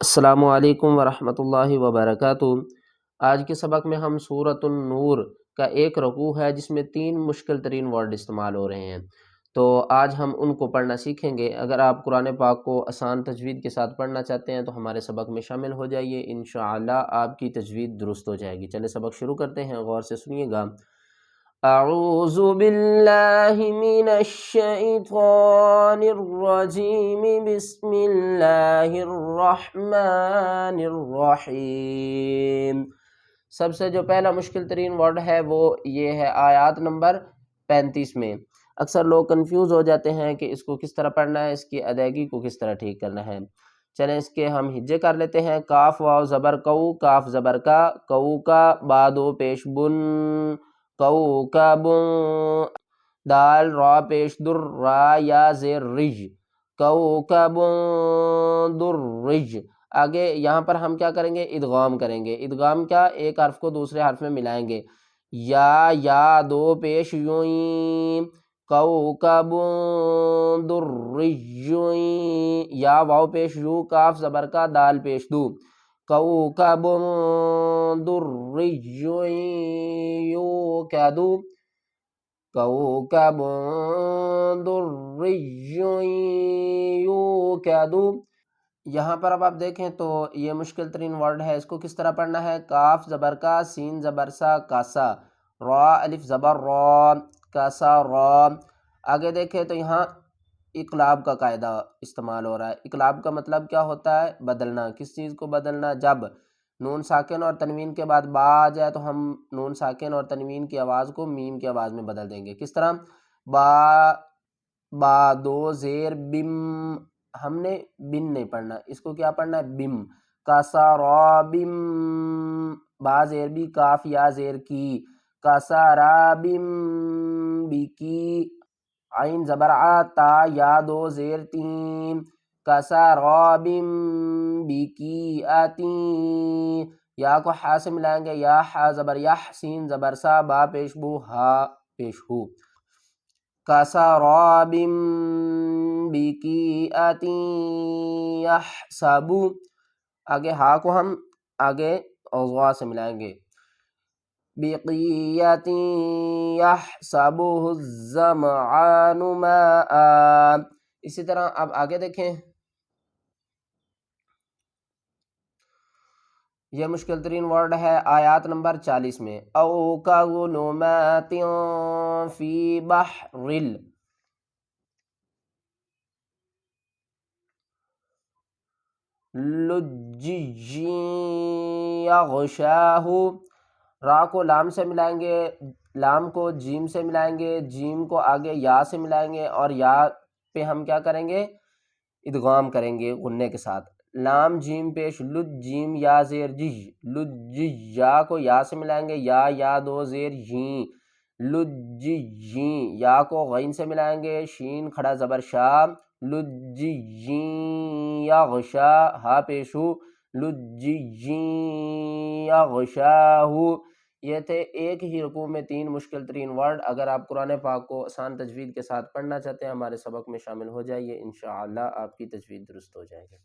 السلام علیکم ورحمۃ اللہ وبرکاتہ۔ آج کے سبق میں ہم سورۃ النور کا ایک رکوع ہے جس میں 3 مشکل ترین ورڈ استعمال ہو رہے ہیں، تو آج ہم ان کو پڑھنا سیکھیں گے۔ اگر آپ قرآن پاک کو آسان تجوید کے ساتھ پڑھنا چاہتے ہیں تو ہمارے سبق میں شامل ہو جائیے، انشاءاللہ آپ کی تجوید درست ہو جائے گی۔ چلے سبق شروع کرتے ہیں، غور سے سنیے گا۔ اعوذ باللہ من الشیطان الرجیم، بسم اللہ الرحمن الرحیم۔ سب سے جو پہلا مشکل ترین ورڈ ہے وہ یہ ہے آیات نمبر 35 میں۔ اکثر لوگ کنفیوز ہو جاتے ہیں کہ اس کو کس طرح پڑھنا ہے، اس کی ادائیگی کو کس طرح ٹھیک کرنا ہے۔ چلیں اس کے ہم ہجے کر لیتے ہیں۔ کاف واو زبر کو، کاف زبر کا با دو پیش بن، کوکب، دال را پیش در، را یا زیر رج، کوکب درج۔ آگے یہاں پر ہم کیا کریں گے؟ ادغام کریں گے۔ ادغام کیا؟ ایک حرف کو دوسرے حرف میں ملائیں گے۔ یا دو پیش یوئیں، کوکب درج، یا واو پیش یو، کاف زبر کا، دال پیش دو، کوکب درج یوکد، کوکب درج یوکد۔ یہاں پر اب آپ دیکھیں تو یہ مشکل ترین ورڈ ہے، اس کو کس طرح پڑھنا ہے؟ کاف زبر کا، سین زبر سا، کاسا، را الف زبر را، کاسا را۔ آگے دیکھیں تو یہاں اقلاب کا قاعدہ استعمال ہو رہا ہے۔ اقلاب کا مطلب کیا ہوتا ہے؟ بدلنا۔ کس چیز کو بدلنا؟ جب نون ساکن اور تنوین کے بعد با آ جائے تو ہم نون ساکن اور تنوین کی آواز کو میم کی آواز میں بدل دیں گے۔ کس طرح؟ با دو زیر بم، ہم نے بن نہیں پڑھنا، اس کو کیا پڑھنا ہے؟ بم۔ کسرا بم، با زیر بی، کاف یا زیر کی، کسرا بم بکی، عین زبر آ، تا یا دو زیر تین، کسرا بم بکی آتین۔ یا کو ہا سے ملائیں گے، یا ہا زبر یح، سین زبر سا، با پیش بو، ہا پیش ہو، کسرا بم بکی آتین یحسب۔ آگے ہا کو ہم آگے غوا سے ملائیں گے، بقیۃ یحسبہ الظمآن ماء۔ اسی طرح اب آگے دیکھیں، یہ مشکل ترین ورڈ ہے آیات نمبر 40 میں۔ او کظلمات فی بحر لجی یغشاہ۔ را کو لام سے ملائیں گے، لام کو جیم سے ملائیں گے، جیم کو آگے یا سے ملائیں گے، اور یا پہ ہم کیا کریں گے؟ ادغام کریں گے غنے کے ساتھ۔ لام جیم پیش لج، جیم یا زیر جج، لج، یا کو یا سے ملائیں گے، یا دو زیر ییں، لج ییں۔ یا کو غین سے ملائیں گے، شین کھڑا زبر شا، لج ییں یغشا، ہا پیشو، لج ییں یغشاہ۔ یہ تھے ایک ہی رکوع میں 3 مشکل ترین ورڈ۔ اگر آپ قرآن پاک کو آسان تجوید کے ساتھ پڑھنا چاہتے ہیں ہمارے سبق میں شامل ہو جائیے، انشاءاللہ آپ کی تجوید درست ہو جائے گی۔